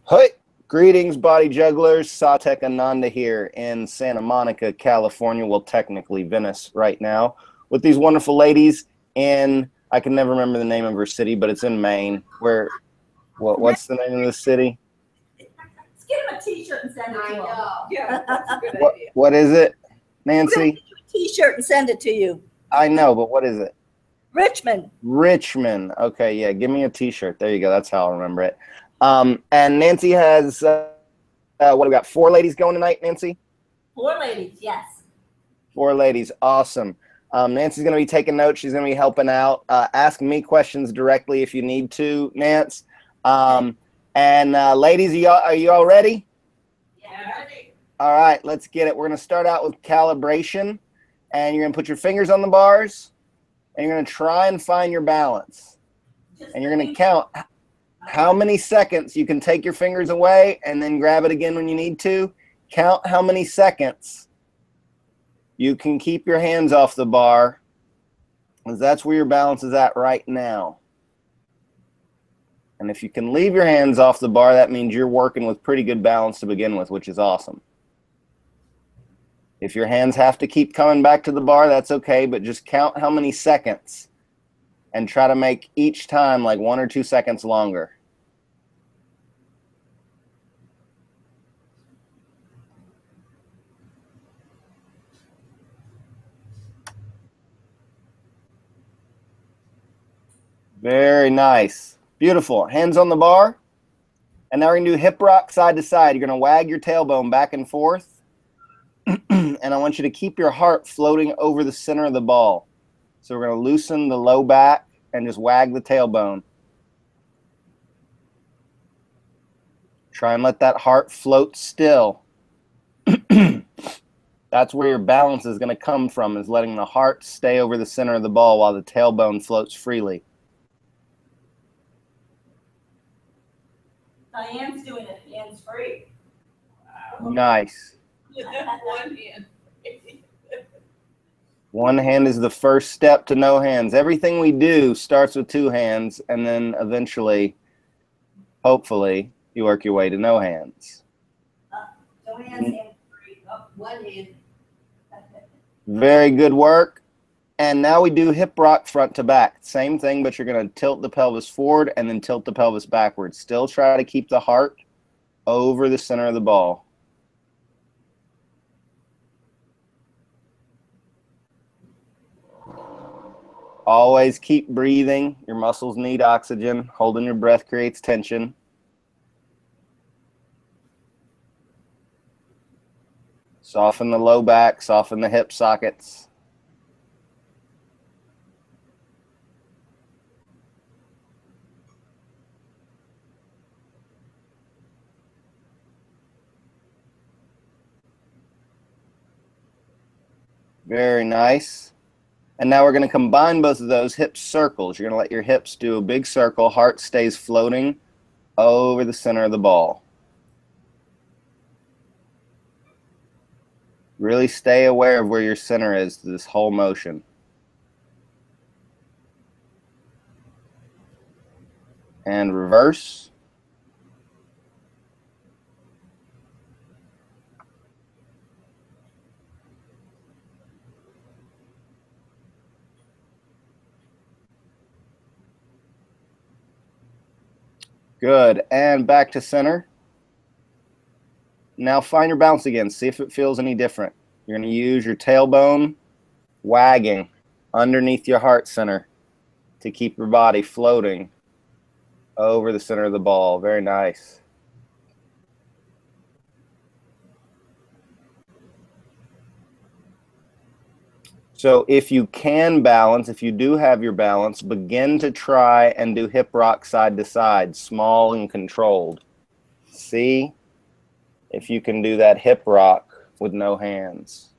Hey, greetings, body jugglers. Satek Ananda here in Santa Monica, California. Well, technically Venice right now, with these wonderful ladies in, I can never remember the name of her city, but it's in Maine. What's the name of the city? Let's get him a t-shirt and send it to him. Yeah, that's a good idea. What is it, Nancy? T-shirt and send it to you. I know, but what is it? Richmond. Richmond. Okay, yeah, give me a t-shirt. There you go. That's how I'll remember it. And Nancy has, what do we got, 4 ladies going tonight, Nancy? 4 ladies, yes. 4 ladies, awesome. Nancy's going to be taking notes. She's going to be helping out. Ask me questions directly if you need to, Nance. Ladies, are you all ready? Yeah, ready. All right, let's get it. We're going to start out with calibration, and you're going to put your fingers on the bars, and you're going to try and find your balance. And you're going to count how many seconds you can take your fingers away and then grab it again when you need to. Count how many seconds you can keep your hands off the bar, because that's where your balance is at right now. And if you can leave your hands off the bar, that means you're working with pretty good balance to begin with, which is awesome. If your hands have to keep coming back to the bar, that's okay, but just count how many seconds and try to make each time like 1 or 2 seconds longer. Very nice. Beautiful. Hands on the bar. And now we're going to do hip rock side to side. You're going to wag your tailbone back and forth. And I want you to keep your heart floating over the center of the ball. So we're going to loosen the low back and just wag the tailbone. Try and let that heart float still. That's where your balance is going to come from, is letting the heart stay over the center of the ball while the tailbone floats freely. Diane's doing it hands-free. Wow. Nice. 1 hand. One hand is the first step to no hands. Everything we do starts with 2 hands, and then eventually, hopefully, you work your way to no hands. No hands, hands-free. Oh, 1 hand. Very good work. And now we do hip rock front to back. Same thing, but you're going to tilt the pelvis forward and then tilt the pelvis backwards. Still try to keep the heart over the center of the ball. Always keep breathing. Your muscles need oxygen. Holding your breath creates tension. Soften the low back, soften the hip sockets. Very nice. And now we're going to combine both of those hip circles. You're going to let your hips do a big circle. Heart stays floating over the center of the ball. Really stay aware of where your center is through this whole motion. And reverse. Good. And back to center. Now find your balance again. See if it feels any different. You're going to use your tailbone wagging underneath your heart center to keep your body floating over the center of the ball. Very nice. So if you can balance, if you do have your balance, begin to try and do hip rock side to side, small and controlled. See if you can do that hip rock with no hands.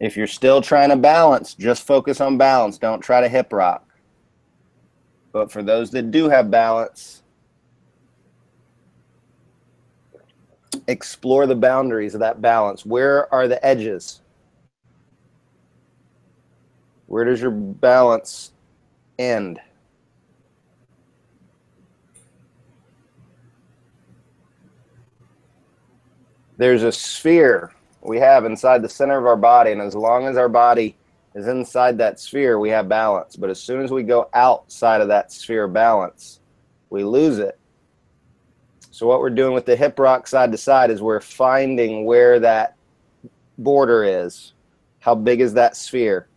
If you're still trying to balance, just focus on balance. Don't try to hip rock. But for those that do have balance, explore the boundaries of that balance. Where are the edges? Where does your balance end? There's a sphere we have inside the center of our body, and as long as our body is inside that sphere, we have balance. But as soon as we go outside of that sphere of balance, we lose it. So what we're doing with the hip rock side to side is we're finding where that border is. How big is that sphere?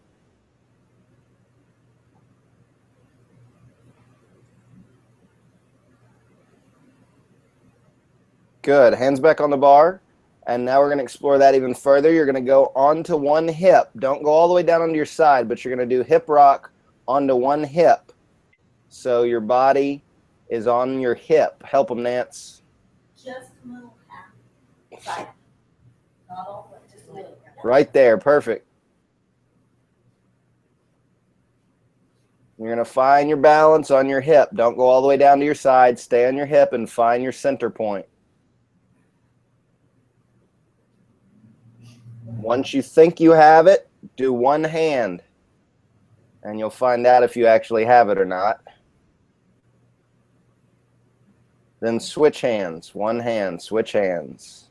Good. Hands back on the bar. And now we're going to explore that even further. You're going to go onto one hip. Don't go all the way down onto your side, but you're going to do hip rock onto one hip. So your body is on your hip. Help them, Nance. Just a little half. Side. Not all the way, just a little. Right there. Perfect. You're going to find your balance on your hip. Don't go all the way down to your side. Stay on your hip and find your center point. Once you think you have it, do one hand, and you'll find out if you actually have it or not. Then switch hands. One hand, switch hands.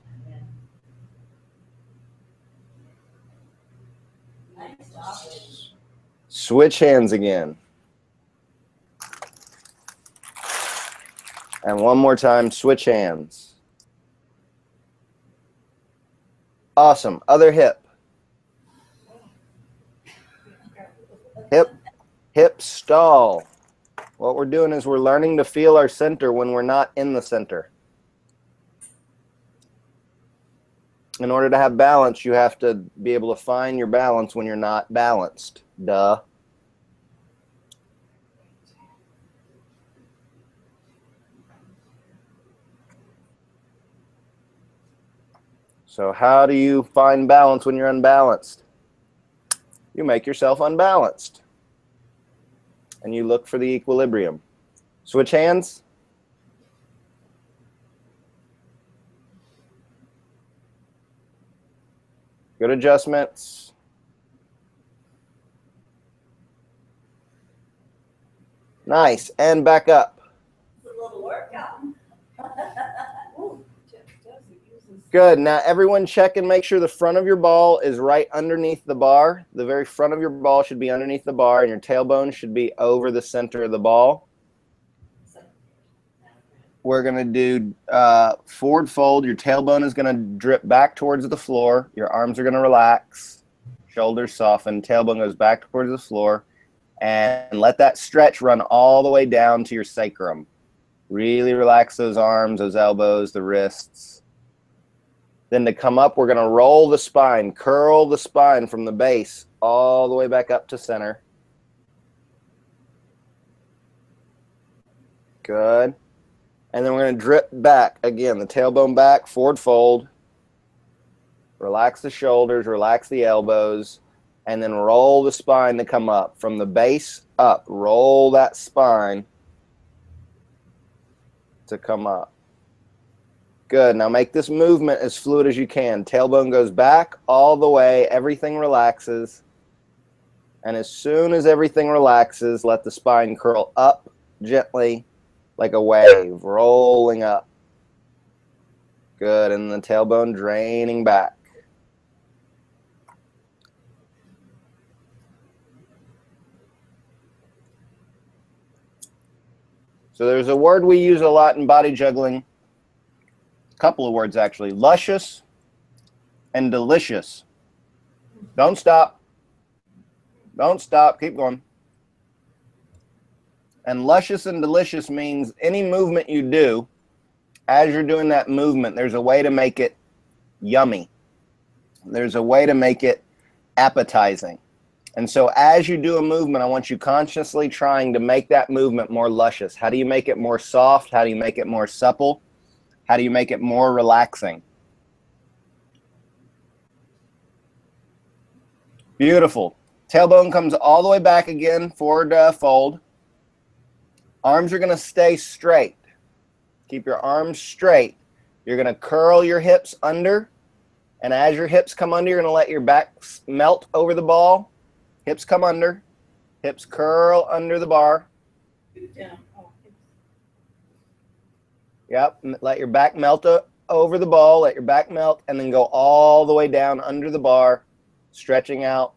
Switch hands again. And one more time, switch hands. Awesome. Other hip. Hip stall. What we're doing is we're learning to feel our center when we're not in the center. In order to have balance, you have to be able to find your balance when you're not balanced. Duh. So how do you find balance when you're unbalanced? You make yourself unbalanced. And you look for the equilibrium. Switch hands. Good adjustments. Nice. And back up. It's a little workout. Good. Now everyone check and make sure the front of your ball is right underneath the bar. The very front of your ball should be underneath the bar, and your tailbone should be over the center of the ball. We're going to do forward fold. Your tailbone is going to drip back towards the floor. Your arms are going to relax. Shoulders soften. Tailbone goes back towards the floor. And let that stretch run all the way down to your sacrum. Really relax those arms, those elbows, the wrists. Then to come up, we're going to roll the spine, curl the spine from the base all the way back up to center. Good. And then we're going to drip back. Again, the tailbone back, forward fold. Relax the shoulders, relax the elbows, and then roll the spine to come up. From the base up, roll that spine to come up. Good. Now make this movement as fluid as you can. Tailbone goes back all the way. Everything relaxes. And as soon as everything relaxes, let the spine curl up gently like a wave, rolling up. Good. And the tailbone draining back. So there's a word we use a lot in body juggling. Couple of words actually. Luscious and delicious. Don't stop. Don't stop. Keep going. And luscious and delicious means any movement you do, as you're doing that movement, there's a way to make it yummy. There's a way to make it appetizing. And so as you do a movement, I want you consciously trying to make that movement more luscious. How do you make it more soft? How do you make it more supple? How do you make it more relaxing? Beautiful. Tailbone comes all the way back again, forward fold. Arms are going to stay straight. Keep your arms straight. You're going to curl your hips under. And as your hips come under, you're going to let your back melt over the ball. Hips come under. Hips curl under the bar. Yeah. Yep, let your back melt over the ball, let your back melt, and then go all the way down under the bar, stretching out.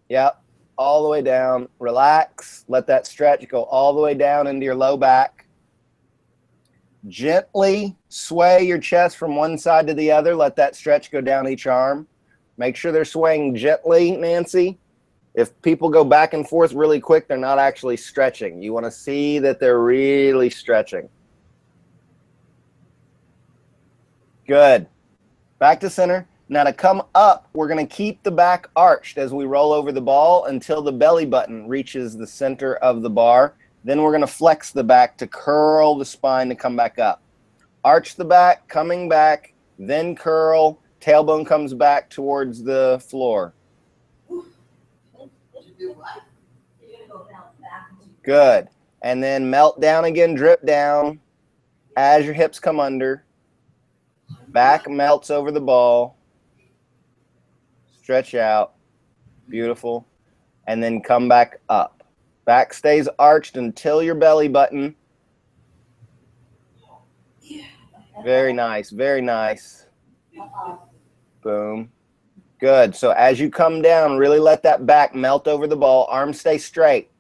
Yep, all the way down. Relax. Let that stretch go all the way down into your low back. Gently sway your chest from one side to the other. Let that stretch go down each arm. Make sure they're swaying gently, Nancy. If people go back and forth really quick, they're not actually stretching. You want to see that they're really stretching. Good. Back to center. Now to come up, we're going to keep the back arched as we roll over the ball until the belly button reaches the center of the bar. Then we're going to flex the back to curl the spine to come back up. Arch the back, coming back, then curl. Tailbone comes back towards the floor. Good. And then melt down again, drip down as your hips come under. Back melts over the ball. Stretch out. Beautiful. And then come back up. Back stays arched until your belly button. Very nice. Very nice. Boom. Good. So as you come down, really let that back melt over the ball. Arms stay straight.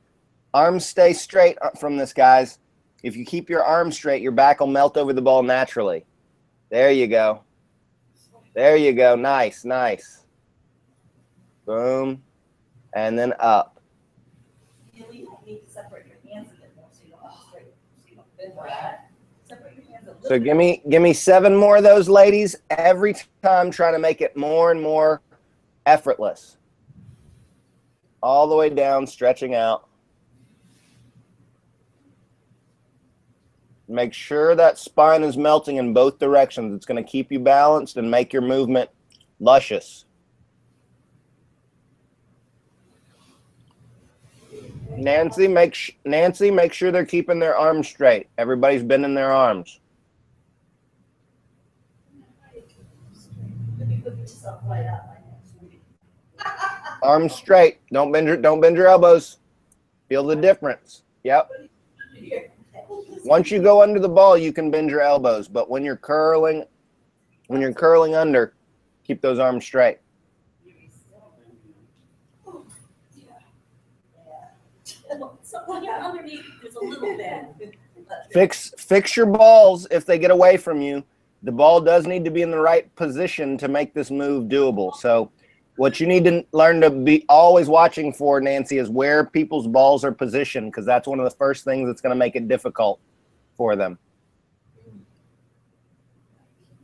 Arms stay straight from this, guys. If you keep your arms straight, your back will melt over the ball naturally. There you go. There you go. Nice, nice. Boom. And then up. You need to separate your hands a bit more so you don't straight. So you don't bend right. Separate your hands a little So bit. give me 7 more of those, ladies. Every time, try to make it more and more effortless. All the way down, stretching out. Make sure that spine is melting in both directions. It's going to keep you balanced and make your movement luscious. Nancy, make sure they're keeping their arms straight. Everybody's bending their arms. Arms straight. Don't bend your elbows. Feel the difference. Yep. Once you go under the ball, you can bend your elbows, but when you're curling under, keep those arms straight. So when you're underneath, there's a little bend. Fix your balls if they get away from you. The ball does need to be in the right position to make this move doable. So what you need to learn to be always watching for, Nancy, is where people's balls are positioned, because that's one of the first things that's going to make it difficult for them.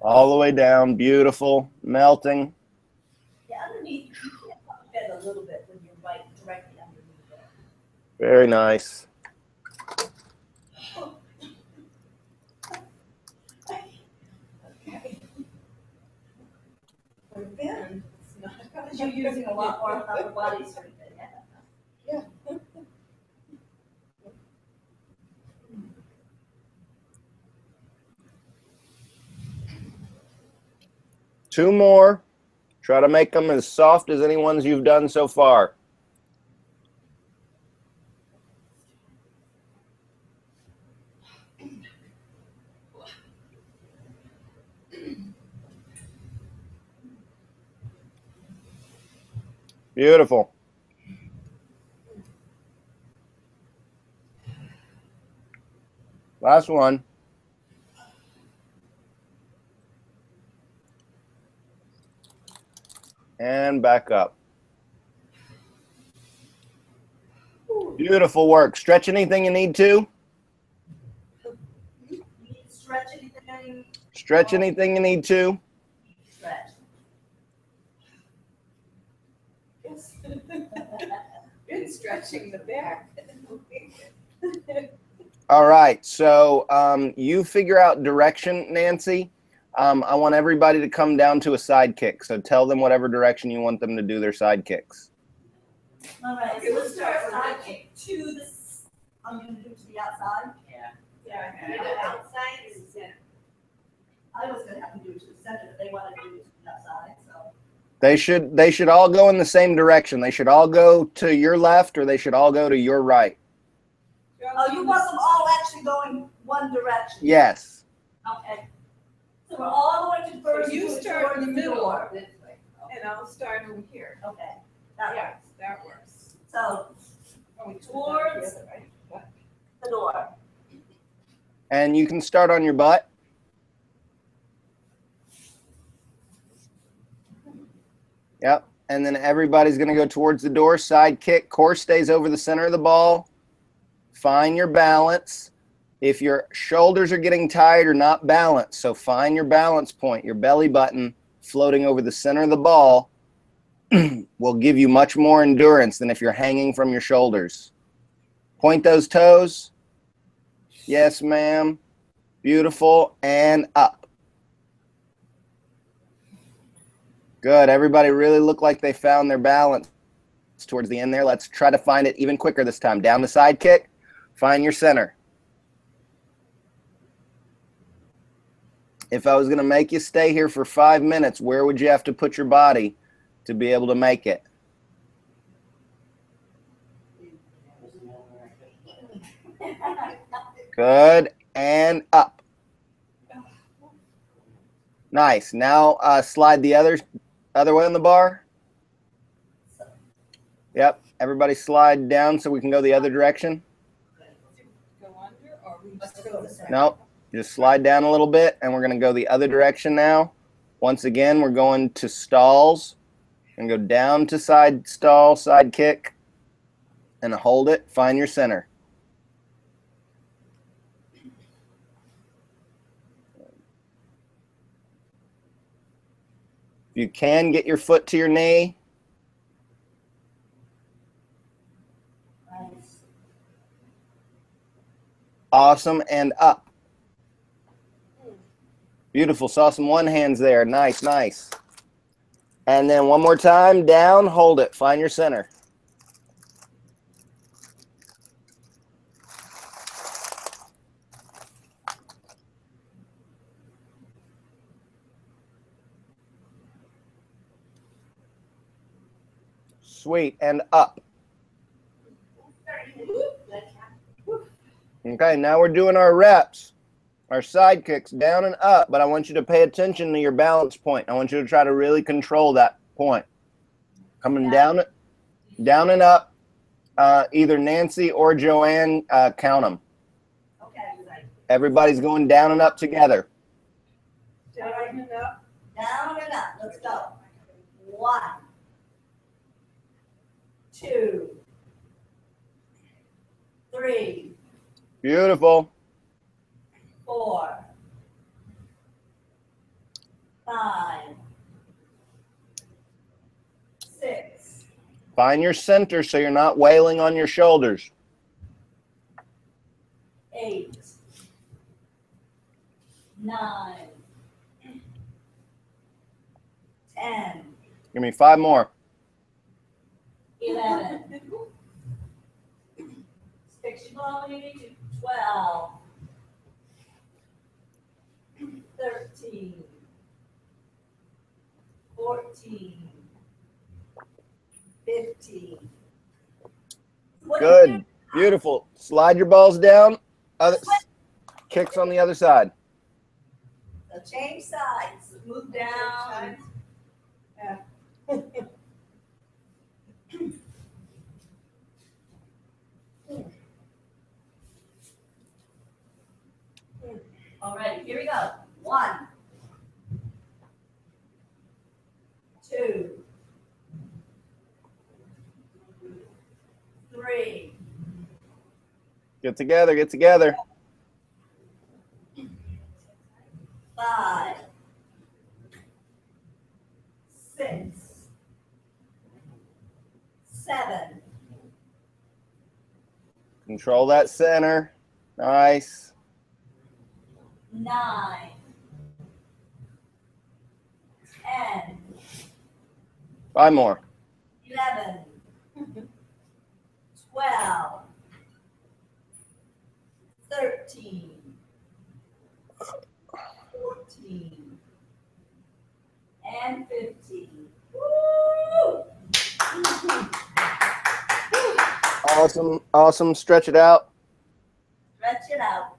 All the way down, beautiful, melting. Yeah, underneath, you can't bend a little bit when you're right directly underneath it. Very nice. Because you're using a lot more upper body strength. Yeah. 2 more. Try to make them as soft as any ones you've done so far. Beautiful. Last one. And back up. Beautiful work. Stretch anything you need to. You need to stretch anything. Stretch anything you need to. Stretch. Been stretching the back. All right. So you figure out direction, Nancy. I want everybody to come down to a side kick. So tell them whatever direction you want them to do their side kicks. All right, Okay, so let's let's start start with side the- kick to this. I'm going to do it to the outside. Yeah. Outside is center. I was going to have to do it to the center, but they wanted to do it to the outside. So They should all go in the same direction. They should all go to your left, or they should all go to your right. oh, you want them all actually going one direction? Yes. Okay. So we're all going to first. So you move start in the towards middle. door. And I'll start over here. Okay, that Yeah, works. that works. So towards the door. And you can start on your butt. Yep. And then everybody's going to go towards the door. Side kick. Core stays over the center of the ball. Find your balance. If your shoulders are getting tight or not balanced, so find your balance point, your belly button floating over the center of the ball will give you much more endurance than if you're hanging from your shoulders. Point those toes. Yes, ma'am. Beautiful. And up. Good. Everybody really looked like they found their balance towards the end there. Let's try to find it even quicker this time. Down the side kick. Find your center. If I was going to make you stay here for 5 minutes, where would you have to put your body to be able to make it? Good. And up. Nice. Now slide the other way on the bar. Yep. Everybody slide down so we can go the other direction. Go under or we just go this way? Nope. Just slide down a little bit, and we're going to go the other direction now. Once again, we're going to stalls. And go down to side stall, side kick, and hold it. Find your center. If you can, get your foot to your knee. Nice. Awesome. And up. Beautiful. Saw some one hands there. Nice, nice. And then one more time. Down. Hold it. Find your center. Sweet. And up. Okay, now we're doing our reps. Our side kicks down and up, but I want you to pay attention to your balance point. I want you to try to really control that point. Coming down and up. Either Nancy or Joanne count them. Okay. Everybody's going down and up together. Down and up. Down and up. Let's go. 1, 2, 3, Beautiful. 4, 5, 6, Find your center so you're not wailing on your shoulders. 8, 9, 10, Give me 5 more. 11, 16, 12, 13, 14, 15. Good. Beautiful. Slide your balls down. Kicks on the other side. So change sides, move down. Yeah. All right, here we go. 1, 2, 3, Get together. Get together. 5, 6, 7, Control that center. Nice. 9, 10, 5 more. 11, 12, 13, 14, and 15. Woo! Awesome. Awesome. Stretch it out. Stretch it out.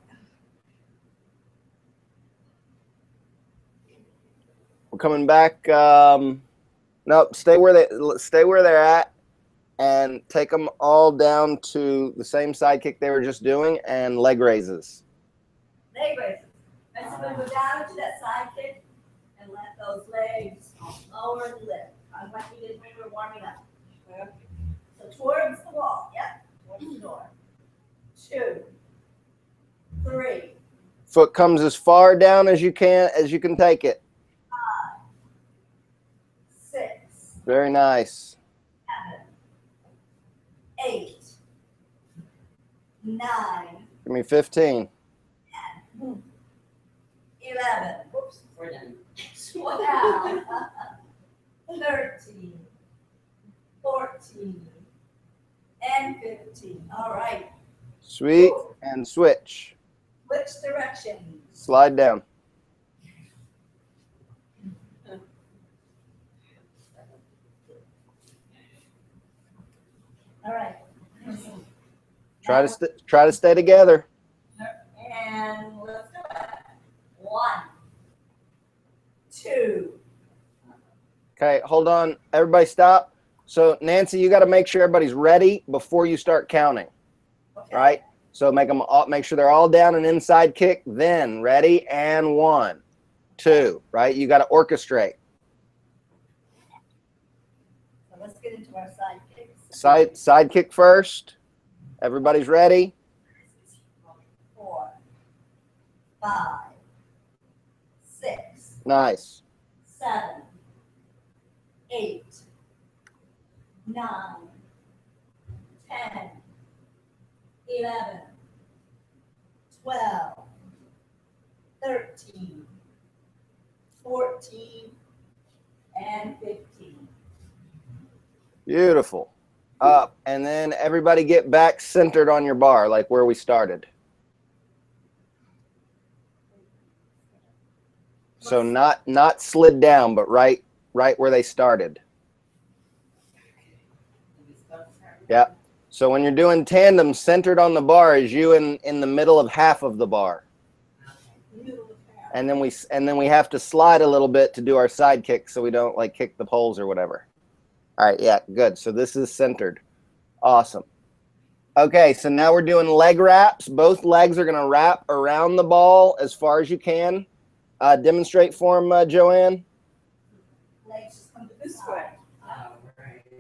coming back. Nope, stay where they're at, and take them all down to the same side kick they were just doing, and leg raises. Leg raises. And so we go down to that side kick and let those legs lower and lift. Like we did when we were warming up. So towards the wall. Yep. Towards the door. 2, 3. Foot comes as far down as you can take it. 5, 6. Very nice. 7, 8, 9. Give me 15. 10, 11. Whoops. We're done. 12. 13. 14. And 15. All right. Sweet. And switch. Which direction? Slide down. All right. Try to stay together. And let's do it. 1, 2. Okay, hold on. Everybody stop. So, Nancy, you got to make sure everybody's ready before you start counting. Okay. Right? So make sure they're all down an inside kick. Then ready, and 1, 2. Right? You got to orchestrate. So let's get into our side kicks. Side kick first. Everybody's ready. 4, 5, 6, Nice. 7, 8, 9, 10, 11, 12, 13, 14, and 15. Beautiful. Up, and then everybody get back centered on your bar, like where we started. So not slid down, but right where they started. Yeah. So when you're doing tandem, centered on the bar is you in the middle of half of the bar. And then we have to slide a little bit to do our side kick so we don't like kick the poles or whatever. All right, yeah, good. So this is centered. Awesome. Okay, so now we're doing leg wraps. Both legs are going to wrap around the ball as far as you can. Demonstrate for them, Joanne. Legs just come to this way.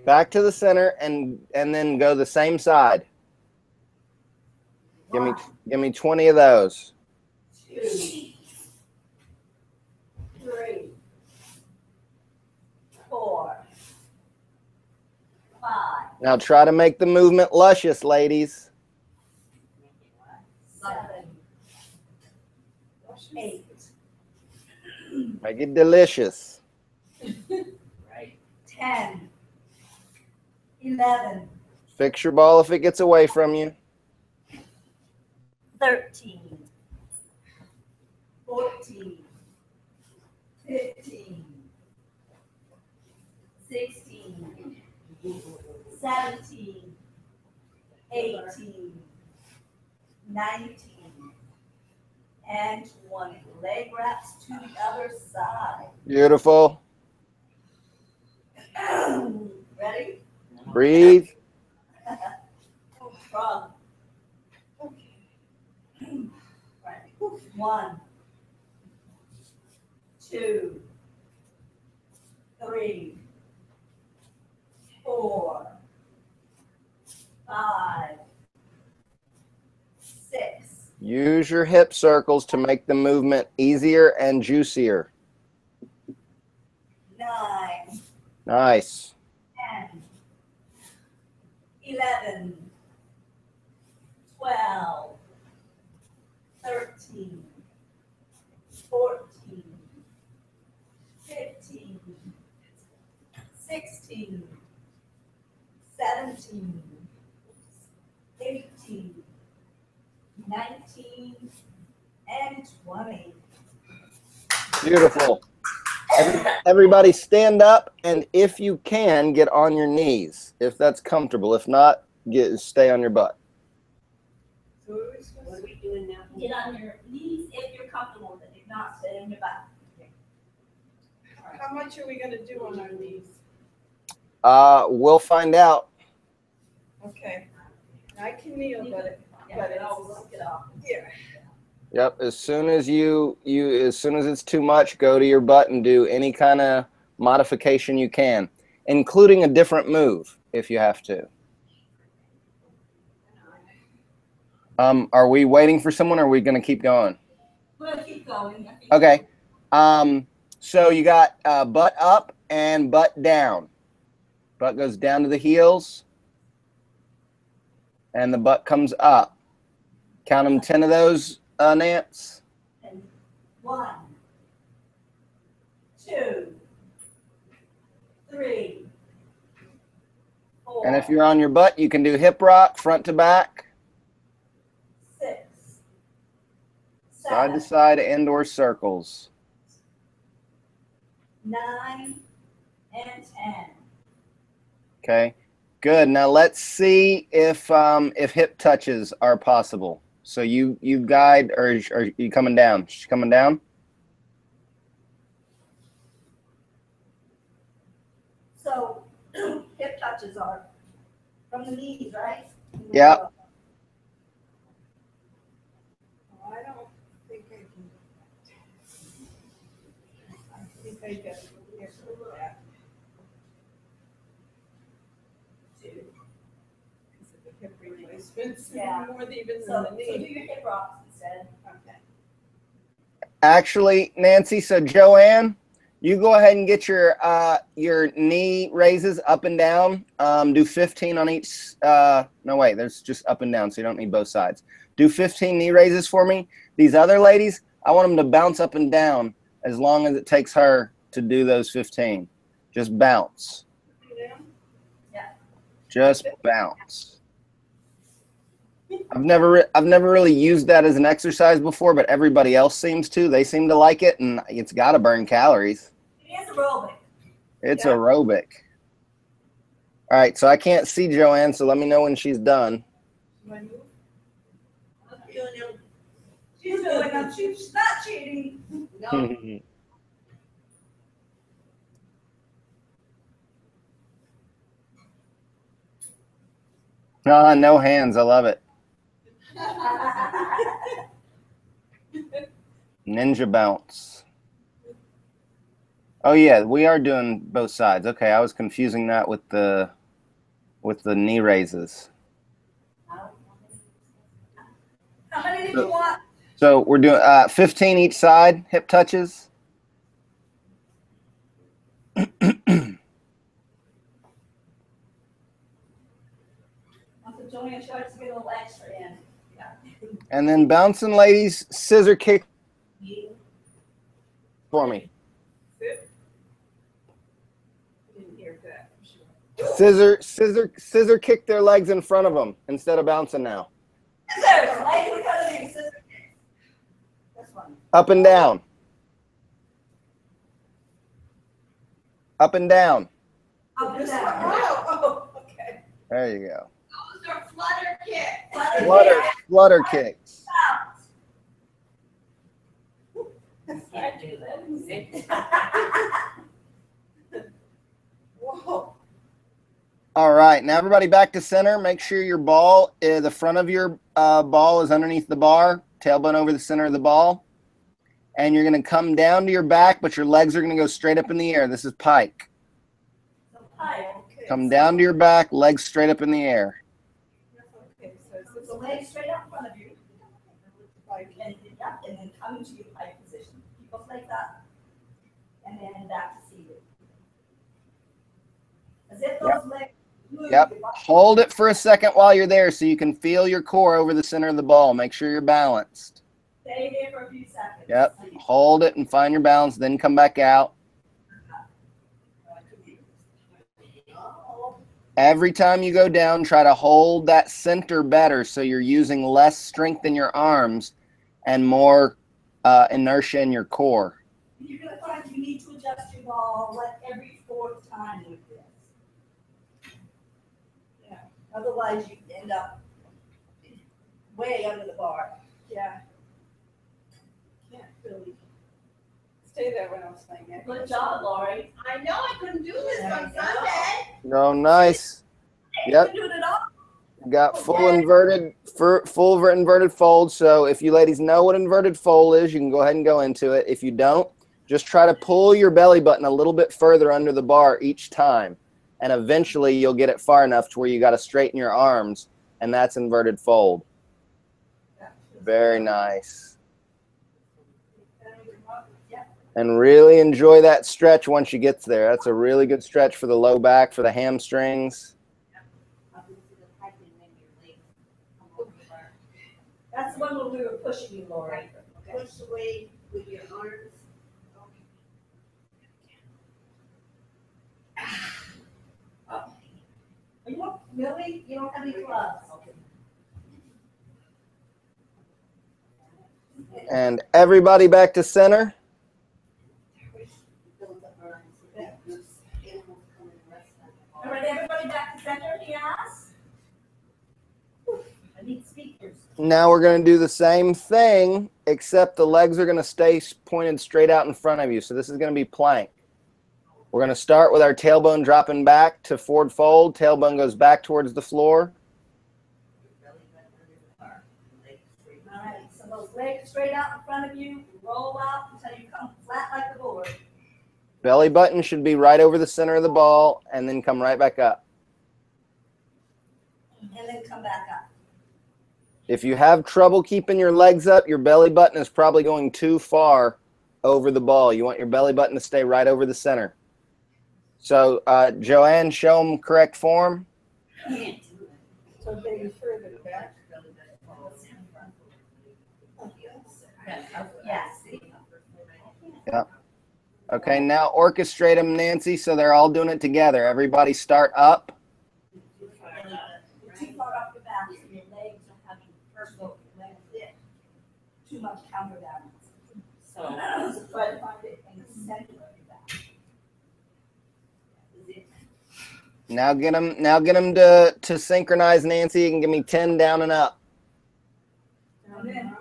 Back to the center and then go the same side. Give me 20 of those. 2, 3, 4, 5, Now try to make the movement luscious, ladies. 7, 8, Make it delicious. 10, 11, Fix your ball if it gets away from you. 13, 14, 15, 16, 17, 18, 19, and 20. Leg wraps to the other side. Beautiful. Ready? Breathe. Frog. Right. 1, 2, 3, 4, 5, 6, Use your hip circles to make the movement easier and juicier. 9, Nice. 10, 11, 12, 13, 14, 15, 16, 17, 18, 19, and 20. Beautiful. Everybody stand up, and if you can, get on your knees, if that's comfortable. If not, stay on your butt. So what are we doing now? Get on your knees if you're comfortable with it. If not, stay on your back. How much are we gonna do on our knees? We'll find out. Okay. I can kneel, but Yeah, but I'll look it up. yeah. Yep. As soon as as soon as it's too much, go to your butt and do any kind of modification you can, including a different move if you have to. Are we waiting for someone or are we going to keep going? We're gonna keep going. Okay. So you got butt up and butt down. Butt goes down to the heels and the butt comes up. Count them 10 of those, Nance. 1, 2, 3, 4. And if you're on your butt, you can do hip rock, front to back, 6, side 7, to side, and/or circles. 9, and 10. Okay, good. Now let's see if hip touches are possible. So you guide, or are you coming down? She's coming down. So hip touches are from the knees, right? Yeah. Oh, I don't think I can. I think I get here for that. 2. Because of the hip replacements, Yeah. more than even So than the do knee. your hip rocks instead. Okay. Actually, Nancy, so Joanne, you go ahead and get your knee raises up and down. Do 15 on each. No, wait, there's just up and down, so you don't need both sides. Do 15 knee raises for me. These other ladies, I want them to bounce up and down as long as it takes her to do those 15. Just bounce. Yeah. Just bounce. I've never really used that as an exercise before, but everybody else seems to. They seem to like it, and it's got to burn calories. It is aerobic. It's Yeah. aerobic. All right, so I can't see Joanne, so let me know when she's done. My move? She's doing it. She's not cheating. No. No hands. I love it. Ninja bounce. Oh yeah, we are doing both sides. Okay, I was confusing that with the knee raises. How many did you want? So we're doing 15 each side, hip touches. So Joanne starts to get a little extra in. Yeah. And then bouncing ladies, scissor kick for me. Sit. Didn't hear that. For sure. Scissor kick their legs in front of them instead of bouncing now. Scissors. Like we gotta do scissor kicks. This one. Up and down. Up and down. Up and This one? down. Oh, okay. There you go. Those are flutter kicks. Flutter kicks. Can't do that. Whoa. All right, now everybody back to center. Make sure your ball, the front of your ball is underneath the bar, tailbone over the center of the ball. And you're going to come down to your back, but your legs are going to go straight up in the air. This is pike. Okay. Come down to your back, legs straight up in the air. Okay, so it's So this the legs straight up in front of you. like, And then come into your pike position. Keep both legs up. And then back to seated. As if those legs move. Yep. Hold it for a second while you're there so you can feel your core over the center of the ball. Make sure you're balanced. Stay there for a few seconds. Yep. Hold it and find your balance, then come back out. Every time you go down, try to hold that center better so you're using less strength in your arms and more inertia in your core. You're going to find you need to adjust your ball like every fourth time with this. yeah, Otherwise, you end up way under the bar. yeah. Can't really. stay there when I was saying it. Good job, Lori. I know I couldn't do this on Sunday. Oh, nice. Yep. You can do it all. Got full inverted fold. So if you ladies know what inverted fold is, you can go ahead and go into it. If you don't, just try to pull your belly button a little bit further under the bar each time. And eventually you'll get it far enough to where you got to straighten your arms, and that's inverted fold. Very nice. And really enjoy that stretch once you get there. That's a really good stretch for the low back, for the hamstrings. That's the one where we were pushing you, Lori. Okay. Push away with your arms. Really? You don't have any gloves? And everybody back to center. All right, everybody back to center, yes? I need speakers. Now we're going to do the same thing, except the legs are going to stay pointed straight out in front of you. So this is going to be plank. We're going to start with our tailbone dropping back to forward fold. Tailbone goes back towards the floor. All right, so those legs straight out in front of you, roll out until you come flat like the board. Belly button should be right over the center of the ball, and then come right back up. And then come back up. If you have trouble keeping your legs up, your belly button is probably going too far over the ball. You want your belly button to stay right over the center. So, Joanne, show them correct form. So they further back. Yes. Yeah. Okay, now orchestrate them, Nancy, so they're all doing it together. Everybody start up. You're too far up the back, so your legs are having personal legs in. Too much counterbalance. So try to find it in the center of your back. Now get them to synchronize, Nancy. You can give me 10 down and up. And then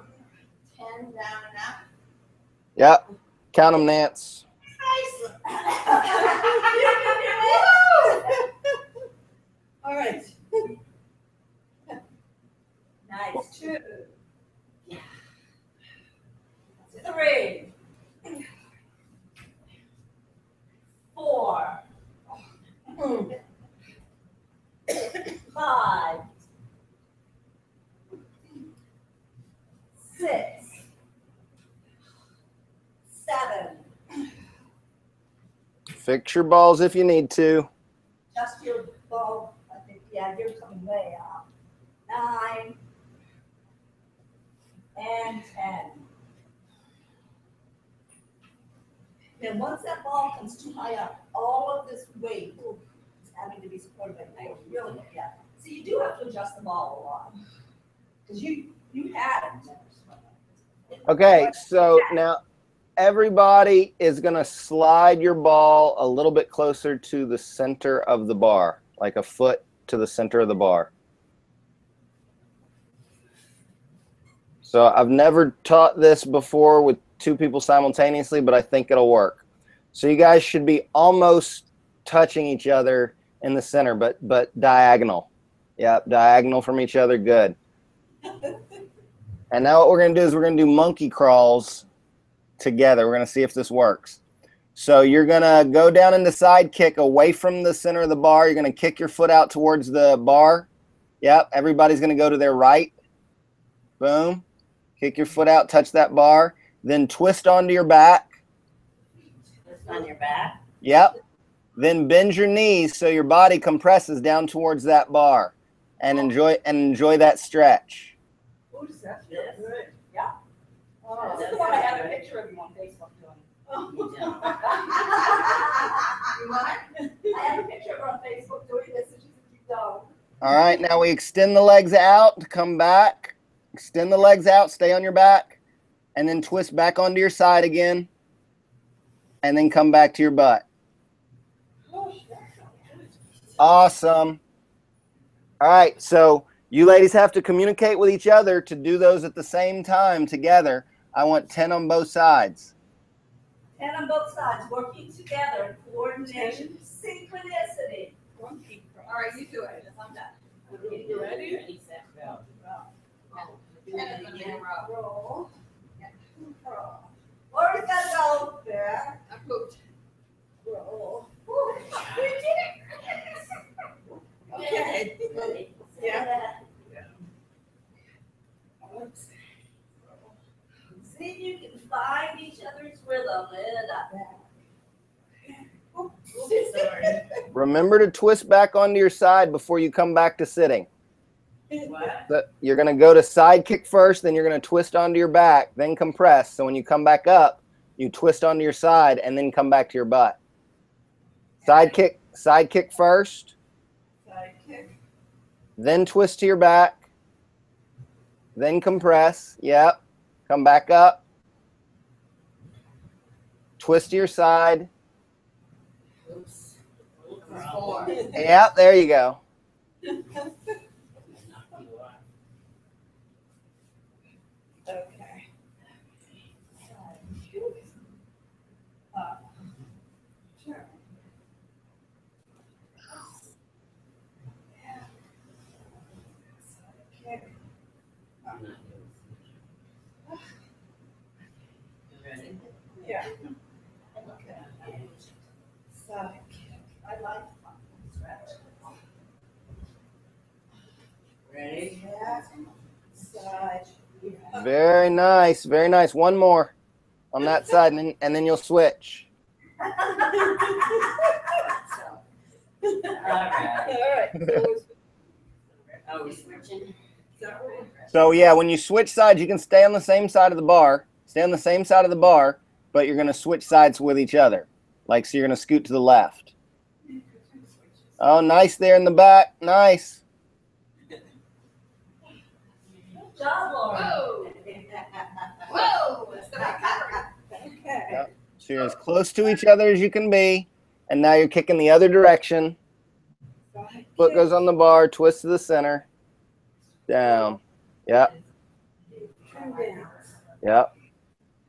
10 down and up. Yep. Count them, Nance. All right. nice. 2. 3. 4. 5. 6. 7. Fix your balls if you need to. Just your ball. I think, yeah, you're coming way up. 9. And 10. Then once that ball comes too high up, all of this weight is having to be supported by the legs. Really, yeah. So you do have to adjust the ball a lot. Because you had it. Okay, so now everybody is going to slide your ball a little bit closer to the center of the bar, like a foot to the center of the bar. So I've never taught this before with 2 people simultaneously, but I think it'll work. So you guys should be almost touching each other in the center, but diagonal. Yep, diagonal from each other, good. And now what we're going to do is we're going to do monkey crawls together. We're going to see if this works. So you're going to go down into side kick away from the center of the bar. You're going to kick your foot out towards the bar. Yep, everybody's going to go to their right. Boom. Kick your foot out, touch that bar. Then twist onto your back. Twist on your back. Yep. Then bend your knees so your body compresses down towards that bar. And enjoy that stretch. Oh, does that feel good? Yeah. Oh, This is the one I have a picture of you on Facebook doing. You don't. You what? I have a picture of her on Facebook doing this, and she said, you don't. All right, now we extend the legs out to come back. Extend the legs out, stay on your back, and then twist back onto your side again, and then come back to your butt. Awesome. All right, so you ladies have to communicate with each other to do those at the same time together. I want 10 on both sides. And on both sides, working together, coordination, synchronicity. All right, you do it. I'm done. You ready? Ready, set, go. Ten of them in a row. Roll. Roll. Or it's gotta go there. I pooped. Roll. Ooh, we did it. Okay. Ready? Yeah. See if you can find each other's rhythm. Sorry. Remember to twist back onto your side before you come back to sitting. What? You're going to go to side kick first, then you're going to twist onto your back, then compress. So when you come back up, you twist onto your side and then come back to your butt. Side kick first, Side kick. then twist to your back, then compress. Yep. Come back up. Twist to your side. Oops. 4. Yep, there you go. Okay. Sure. Side kick. Ready? Yeah. Okay. Side kick. I like stretch. Ready? Yeah. Side. Yeah. Very nice. Very nice. One more on that side, and then you'll switch. All right. All right. Oh, we're switching? So yeah, when you switch sides, you can stay on the same side of the bar. Stay on the same side of the bar, but you're going to switch sides with each other. Like, so you're going to scoot to the left. Oh, nice there in the back. Nice. Job, Lauren. Whoa. Whoa. It's the recovery. Okay. Yep. So you're as close to each other as you can be. And now you're kicking the other direction. Side Foot kick. goes on the bar, twist to the center. Down. Yep. Come down. Yep.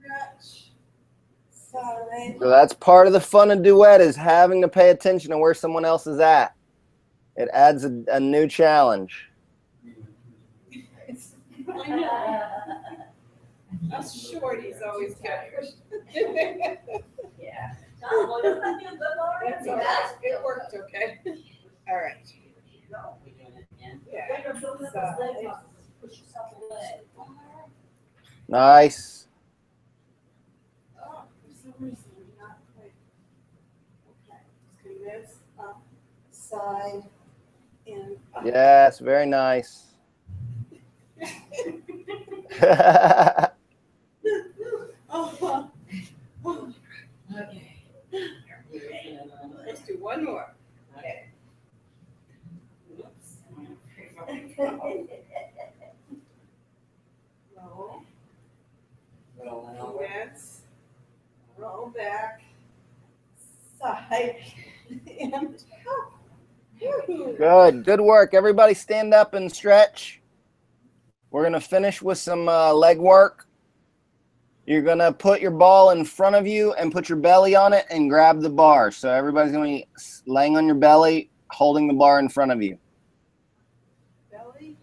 Stretch. Side. So that's part of the fun of duet, is having to pay attention to where someone else is at. It adds a new challenge. I know. Us shorties always get pushed. Yeah. Job, boy, doesn't that feel good, Lauren? That's all right. It worked okay. All right. We doing it again? Yeah. When you're building up those leg muscles, push yourself away. Nice. Oh, for some reason, I'm not quite. Okay. Just gonna move up, side, and up. Yes, very nice. Oh, Okay. let's do one more. Okay. Roll. Rolling over. Yes. Roll back. Side. And up. Woo-hoo. Good. Good work. Everybody stand up and stretch. We're going to finish with some leg work. You're going to put your ball in front of you and put your belly on it and grab the bar. So everybody's going to be laying on your belly, holding the bar in front of you. Belly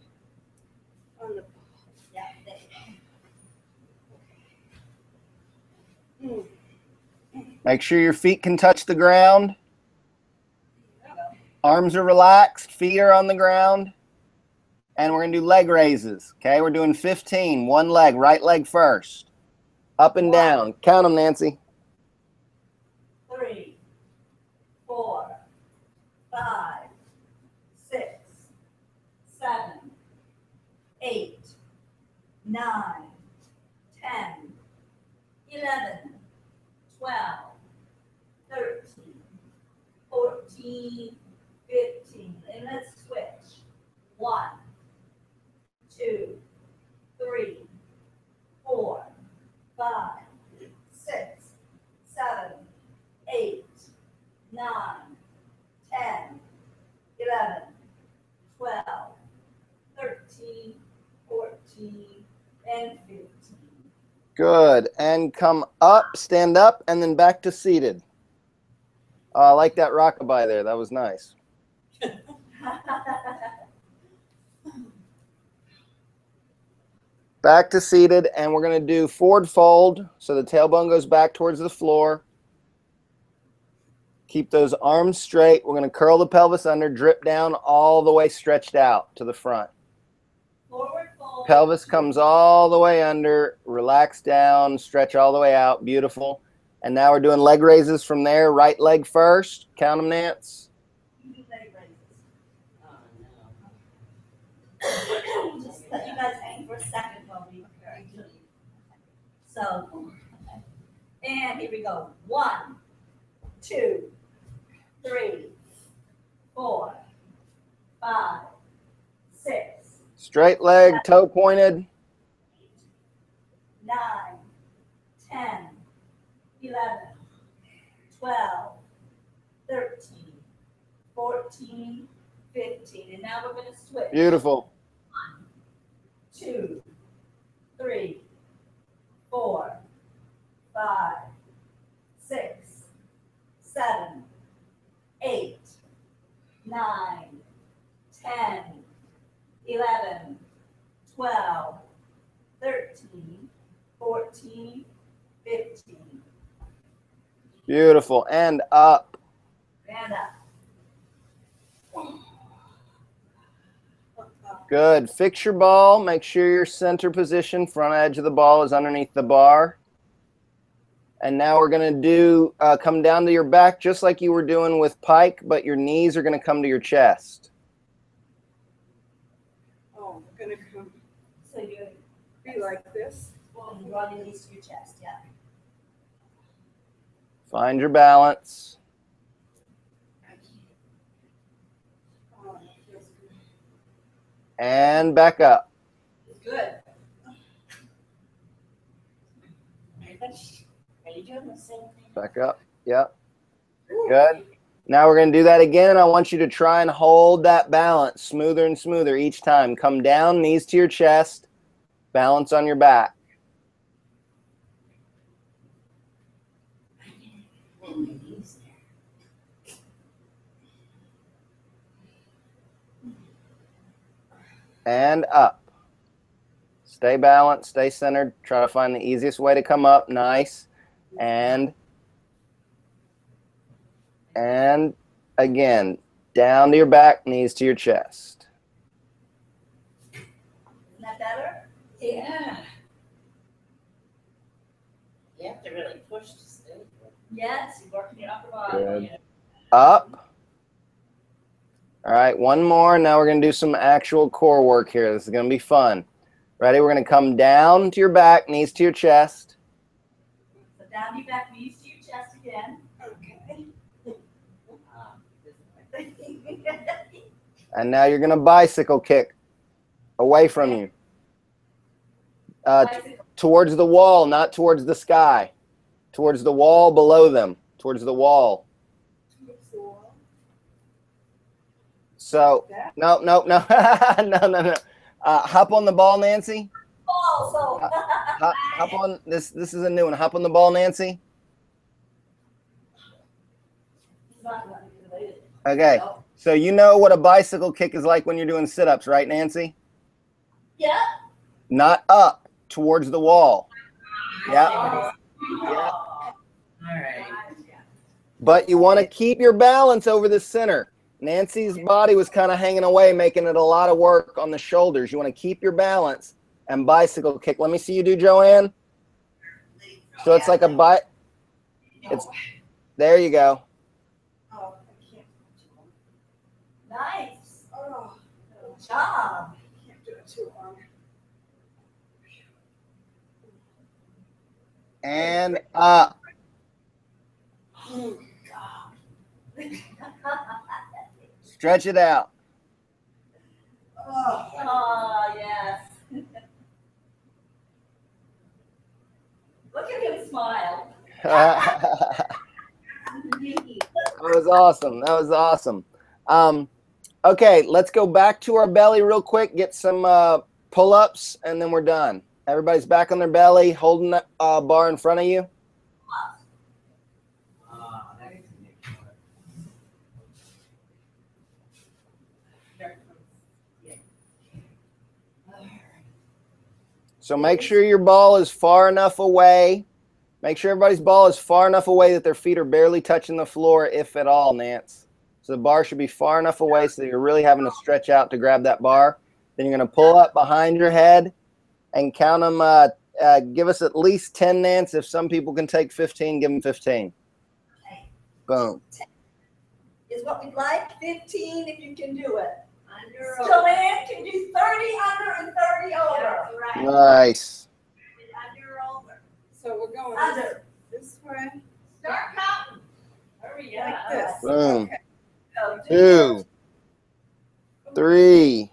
on the. Yeah, there you go. Make sure your feet can touch the ground. Arms are relaxed, feet are on the ground. And we're going to do leg raises. Okay, we're doing 15. One leg, right leg first. Up and down. Count them, Nancy. 3, 4, 5, 6, 7, 8, 9, 10, 11, 12, 13, 14, 15. And let's switch. 1, 2, 3, 4, 5, 6, 7, 8, 9, 10, 11, 12, 13, 14, and 15. Good. And come up, stand up, and then back to seated. I like that rockabye there. That was nice. Back to seated, and we're going to do forward fold. So the tailbone goes back towards the floor. Keep those arms straight. We're going to curl the pelvis under, drip down all the way stretched out to the front. Forward fold. Pelvis comes all the way under, relax down, stretch all the way out. Beautiful. And now we're doing leg raises from there. Right leg first. Count them, Nance. You do leg raises. Oh, no. Just let you guys hang for a second while we So, and here we go. 1, 2, 3, 4, 5, 6, Straight leg, toe pointed. 9, 10, 11, 12, 13, 14, 15. And now we're going to switch. Beautiful. 2, 3, 4, 5, 6, 7, 8, 9, 10, 11, 12, 13, 14, 15. Beautiful. And up. And up. Good. Fix your ball. Make sure your center position, front edge of the ball is underneath the bar. And now we're going to do come down to your back just like you were doing with pike, but your knees are going to come to your chest. Oh, we're gonna come So you be like this. draw your knees to your chest, yeah. Find your balance. Oh, that feels good. And back up. Good. Are you doing the same thing? Back up. Yep. Good. Now we're going to do that again, and I want you to try and hold that balance smoother and smoother each time. Come down, knees to your chest, balance on your back. And up. Stay balanced, stay centered. Try to find the easiest way to come up. Nice. And again, down to your back, knees to your chest. Isn't that better? Yeah. You have to really push to stay. Yes, you're working your upper body. Good. Up. All right, one more. Now we're going to do some actual core work here. This is going to be fun. Ready? We're going to come down to your back, knees to your chest. So down to your back, knees to your chest again. Okay. And now you're going to bicycle kick away from you. Towards the wall, not towards the sky. Towards the wall below them. Towards the wall. Towards the wall. So, no. No. Hop on the ball, Nancy. Oh, so. Hop on. This is a new one. Hop on the ball, Nancy. Okay. So you know what a bicycle kick is like when you're doing sit-ups, right, Nancy? Yeah. Not up, towards the wall. Yeah. Oh. Yeah. All right. But you want to keep your balance over the center. Nancy's body was kind of hanging away, making it a lot of work on the shoulders. You want to keep your balance and bicycle kick. Let me see you do, Joanne. So it's like a it's there you go. Oh, I can't. Nice. Oh, Good job. I can't do it too long. And up. Oh, Stretch it out. oh. Oh, yes. Look at him smile. That was awesome. That was awesome. Okay, let's go back to our belly real quick, get some pull-ups, and then we're done. Everybody's back on their belly, holding that bar in front of you. So make sure your ball is far enough away. Make sure everybody's ball is far enough away that their feet are barely touching the floor, if at all, Nance. So the bar should be far enough away so that you're really having to stretch out to grab that bar. Then you're going to pull up behind your head and count them. Give us at least 10, Nance. If some people can take 15, give them 15. Okay. Boom. 10 is what we'd like. 15 if you can do it. Under. Joanne can do 30 under and 30 over. Right. Nice. Under over. So we're going Under. this way, Start counting. Hurry up. like this. Boom. Okay. So 2, 3,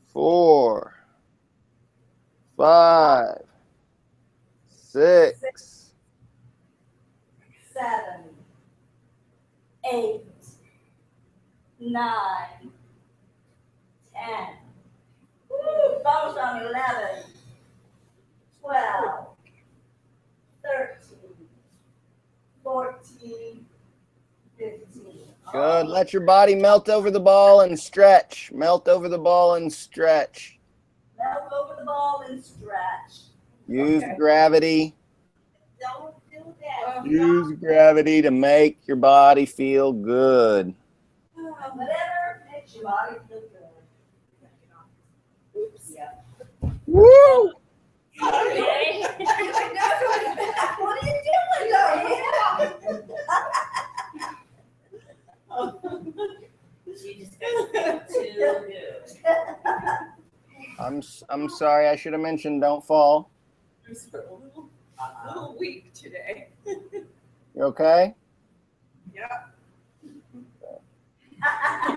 4, 5, 6, 7, 8, 9, 10. Woo, bonus on 11, 12, 13, 14, 15. Good. Let your body melt over the ball and stretch. Melt over the ball and stretch. Melt over the ball and stretch. Use gravity. Don't do that. Use gravity to make your body feel good. Whatever makes your body feel good. Oops. Yeah. Woo! Okay. What are you doing, She just got too good. I'm sorry. I should have mentioned don't fall. I'm just a little weak today. You okay? Yeah.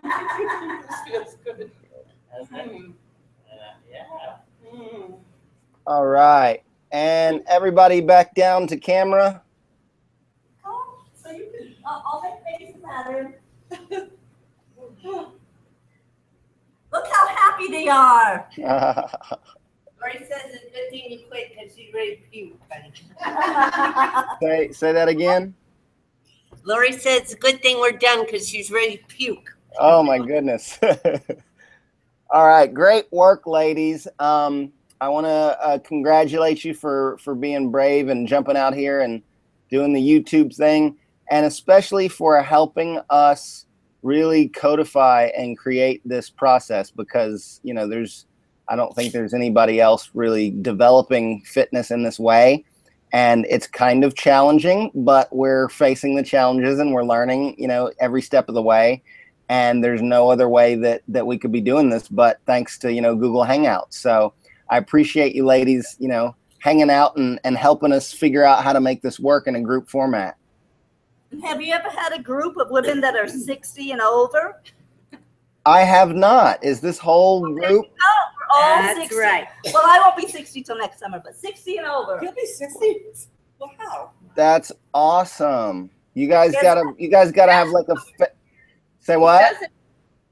This feels good. Yeah. Mm. All right. And everybody back down to camera. So you can, I'll make faces at her. Look how happy they are. Lori says it's a good thing you quit because she's ready to puke, honey. Say that again. Lori says it's a good thing we're done because she's ready to puke. Oh my goodness. All right. Great work, ladies. I want to congratulate you for being brave and jumping out here and doing the YouTube thing, and especially for helping us really codify and create this process, because, you know, I don't think there's anybody else really developing fitness in this way. And it's kind of challenging, but we're facing the challenges and we're learning, you know, every step of the way. And there's no other way that we could be doing this, but thanks to, you know, Google Hangouts. So I appreciate you ladies, you know, hanging out and helping us figure out how to make this work in a group format. Have you ever had a group of women that are 60 and over? I have not. Is this whole group? No, we're all That's 60. right. Well, I won't be 60 till next summer, but 60 and over. You'll be 60. Wow. That's awesome. You guys gotta have like a, say what?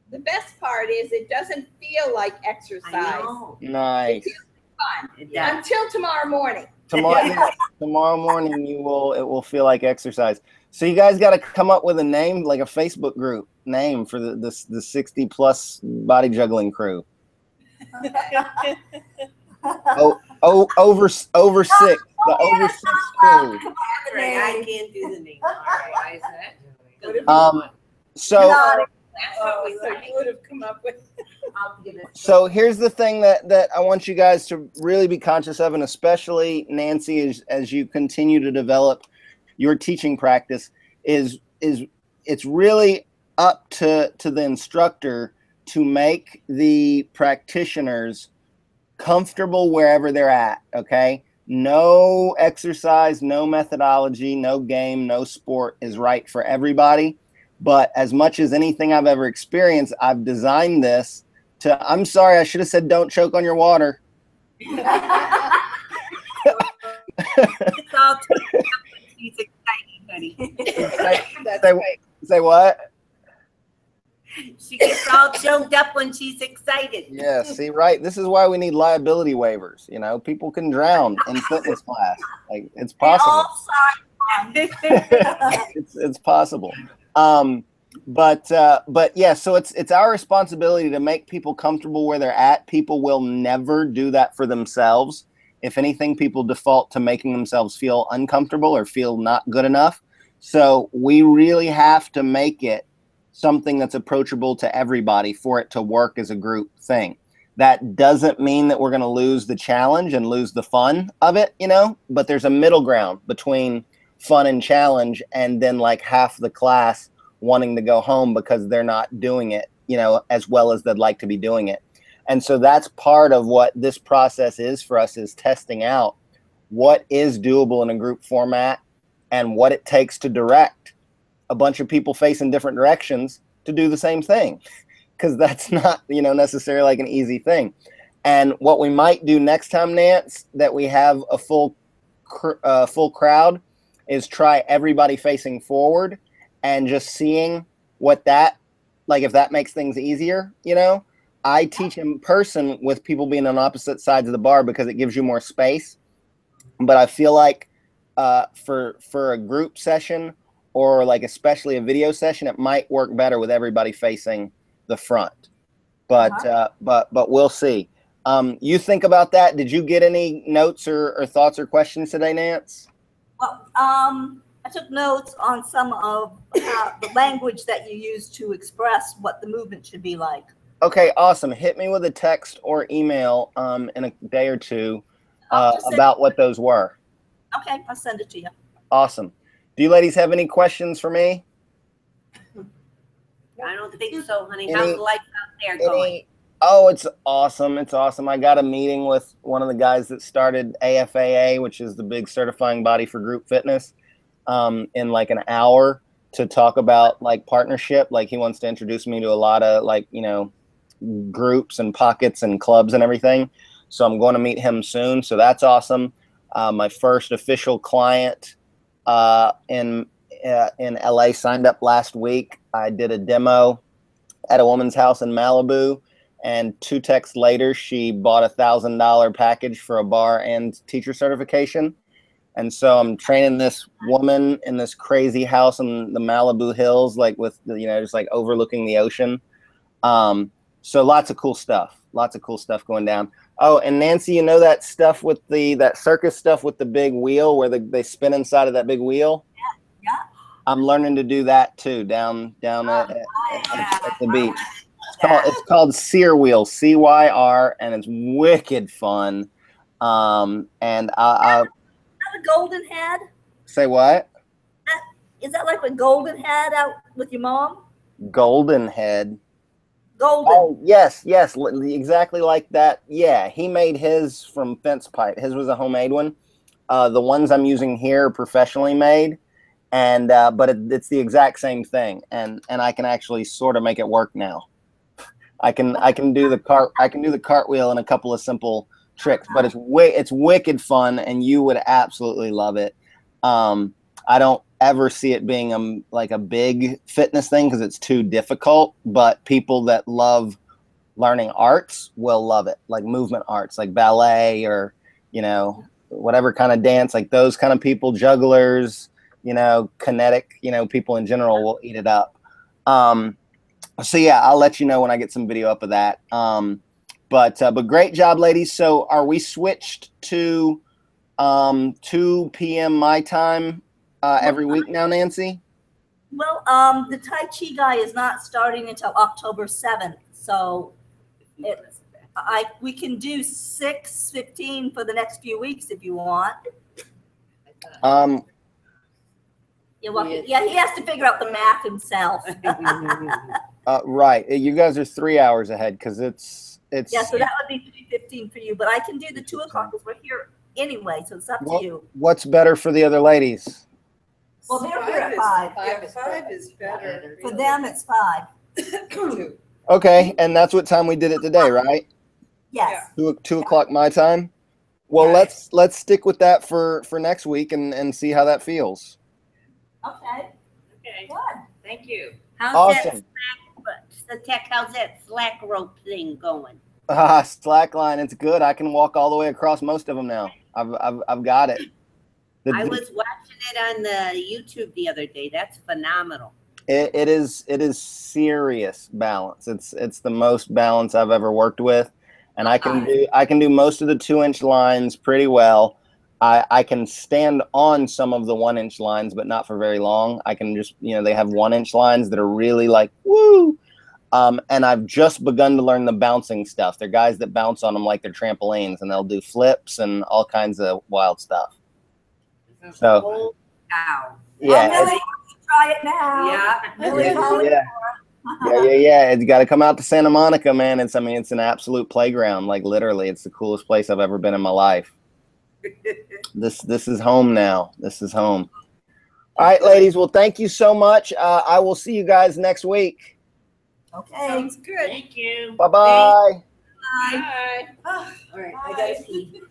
The best part is it doesn't feel like exercise. I know. Nice. Fun. It does. Until tomorrow morning. Tomorrow morning it will feel like exercise. So you guys got to come up with a name, like a Facebook group name for the 60 plus body juggling crew. Over 6, the over 6 crew. Right, I can't do the name. All right, why is that? So That's what we So like. you would have come up with. I'll give it. So here's the thing that I want you guys to really be conscious of, and especially Nancy, as you continue to develop your teaching practice, is it's really up to the instructor to make the practitioners comfortable wherever they're at. Okay, no exercise, no methodology, no game, no sport is right for everybody. But as much as anything I've ever experienced, I've designed this to, I'm sorry, I should have said don't choke on your water. It's all she's exciting, honey. That's right. Say what? She gets all choked up when she's excited. Yeah, see, right. This is why we need liability waivers. You know, people can drown in fitness class. Like, it's possible. It's possible. But yeah, so it's our responsibility to make people comfortable where they're at. People will never do that for themselves. If anything, people default to making themselves feel uncomfortable or feel not good enough. So we really have to make it something that's approachable to everybody for it to work as a group thing. That doesn't mean that we're going to lose the challenge and lose the fun of it, you know, but there's a middle ground between fun and challenge, and then like half the class wanting to go home because they're not doing it, you know, as well as they'd like to be doing it. And so that's part of what this process is for us, is testing out what is doable in a group format and what it takes to direct a bunch of people facing different directions to do the same thing. Because that's not, you know, necessarily like an easy thing. And what we might do next time, Nance, that we have a full crowd, is try everybody facing forward and just seeing what that, like, if that makes things easier, you know. I teach in person with people being on opposite sides of the bar because it gives you more space. But I feel like for a group session, or like especially a video session, it might work better with everybody facing the front. But we'll see. You think about that. Did you get any notes or thoughts or questions today, Nance? Well, I took notes on some of the language that you use to express what the movement should be like. Okay, awesome. Hit me with a text or email in a day or two about what those were. Okay, I'll send it to you. Awesome. Do you ladies have any questions for me? I don't think so, honey. How's the life out there going? Oh, it's awesome. It's awesome. I got a meeting with one of the guys that started AFAA, which is the big certifying body for group fitness, in like an hour to talk about like partnership. Like, he wants to introduce me to a lot of like, you know, groups and pockets and clubs and everything. So I'm going to meet him soon. So that's awesome. My first official client in LA signed up last week. I did a demo at a woman's house in Malibu, and 2 texts later, she bought $1,000 package for a bar and teacher certification. And so I'm training this woman in this crazy house in the Malibu hills, like with, you know, just like overlooking the ocean. So lots of cool stuff. Lots of cool stuff going down. Oh, and Nancy, you know that stuff with that circus stuff with the big wheel where they spin inside of that big wheel? Yeah. I'm learning to do that too down at the beach. It's called Sear Wheel, CYR, and it's wicked fun. And Is that a golden head? Say what? Is that like a golden head out with your mom? Golden head. Golden. Oh, yes, exactly like that. Yeah, he made his from fence pipe. His was a homemade one. The ones I'm using here are professionally made, and but it's the exact same thing. And I can actually sort of make it work now. I can do the cartwheel and a couple of simple tricks, but it's wicked fun, and you would absolutely love it. I don't ever see it being like a big fitness thing because it's too difficult, but people that love learning arts will love it, like movement arts, like ballet, or, you know, whatever kind of dance, like those kind of people, jugglers, you know, kinetic, you know, people in general will eat it up. So yeah, I'll let you know when I get some video up of that. But great job, ladies. So are we switched to 2 p.m. my time every week now, Nancy? Well, the Tai Chi guy is not starting until October 7th, so we can do 6:15 for the next few weeks if you want. Yeah, he has to figure out the math himself. Right, you guys are 3 hours ahead because it's. Yeah, so that would be 3:15 for you, but I can do the 2 o'clock because we're here anyway, so it's up to you. What's better for the other ladies? Well, they're here at 5. 5 is better. For them, it's 5. Okay, and that's what time we did it today, right? Yes. 2 o'clock my time. Well, let's stick with that for next week and see how that feels. Okay. Okay. Good. Thank you. How's Awesome. that snack the tech? How's that slack rope thing going? Slackline, it's good. I can walk all the way across most of them now. I've got it. I was watching it on the YouTube the other day. That's phenomenal. It is serious balance. It's the most balance I've ever worked with, and I can do most of the 2-inch lines pretty well. I can stand on some of the 1-inch lines, but not for very long. I can just, they have 1-inch lines that are really like, woo. And I've just begun to learn the bouncing stuff. They're guys that bounce on them like they're trampolines, and they'll do flips and all kinds of wild stuff. So, Wow. yeah. Oh, Millie, try it now. Yeah. Yeah. It's got to come out to Santa Monica, man. It's an absolute playground. Like literally, it's the coolest place I've ever been in my life. This is home now. This is home. All right, ladies. Well, thank you so much. I will see you guys next week. Okay. Sounds good. Thank you. Bye-bye. Bye. All right, I gotta pee.